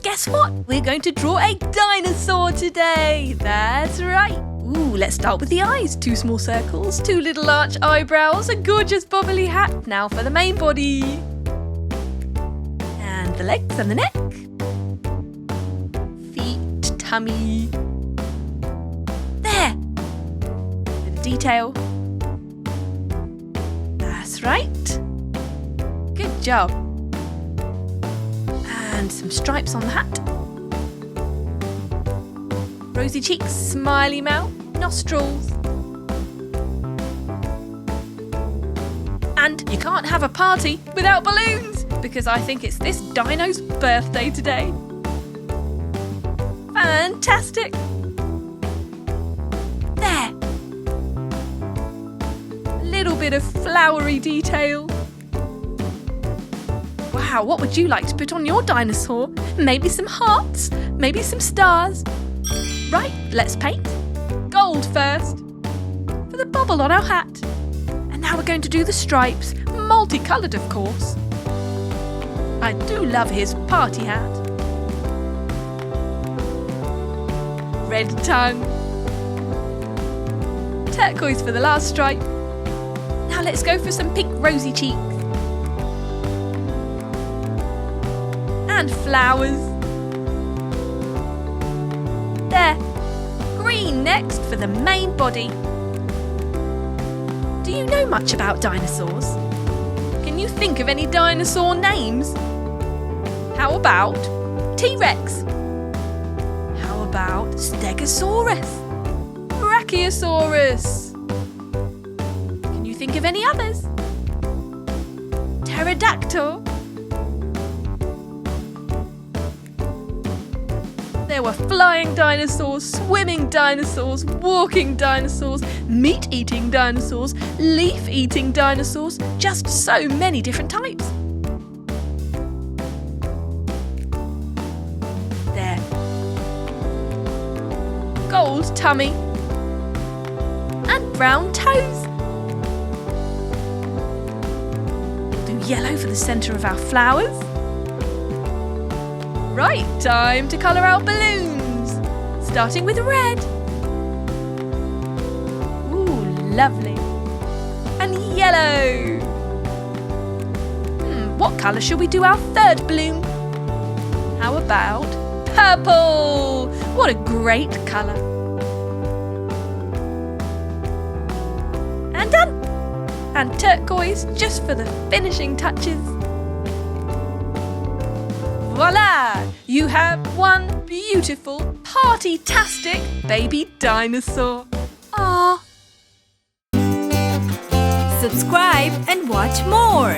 guess what? We're going to draw a dinosaur today. That's right. Ooh, let's start with the eyes. 2 small circles, 2 little arch eyebrows, a gorgeous bobbly hat. Now for the main body. And the legs and the neck. Feet, tummy. There. Bit of detail. That's right. Good job. And some stripes on the hat. Rosy cheeks, smiley mouth, nostrils. And you can't have a party without balloons, because I think it's this dino's birthday today. Fantastic! There! A little bit of flowery detail. Wow, what would you like to put on your dinosaur? Maybe some hearts, maybe some stars. Right, let's paint. Gold first, for the bubble on our hat. And now we're going to do the stripes, multicoloured of course. I do love his party hat. Red tongue. Turquoise for the last stripe. Now let's go for some pink rosy cheeks. And flowers. There. Green next for the main body. Do you know much about dinosaurs? Can you think of any dinosaur names? How about T-Rex? How about Stegosaurus? Brachiosaurus? Can you think of any others? Pterodactyl? There were flying dinosaurs, swimming dinosaurs, walking dinosaurs, meat-eating dinosaurs, leaf-eating dinosaurs, just so many different types. There. Gold tummy. And brown toes. We'll do yellow for the centre of our flowers. Right, time to colour our balloons, starting with red. Ooh, lovely. And yellow. What colour shall we do our third balloon? How about purple? What a great colour. And done. And turquoise just for the finishing touches. Voila! You have one beautiful, party-tastic baby dinosaur. Aww. Subscribe and watch more.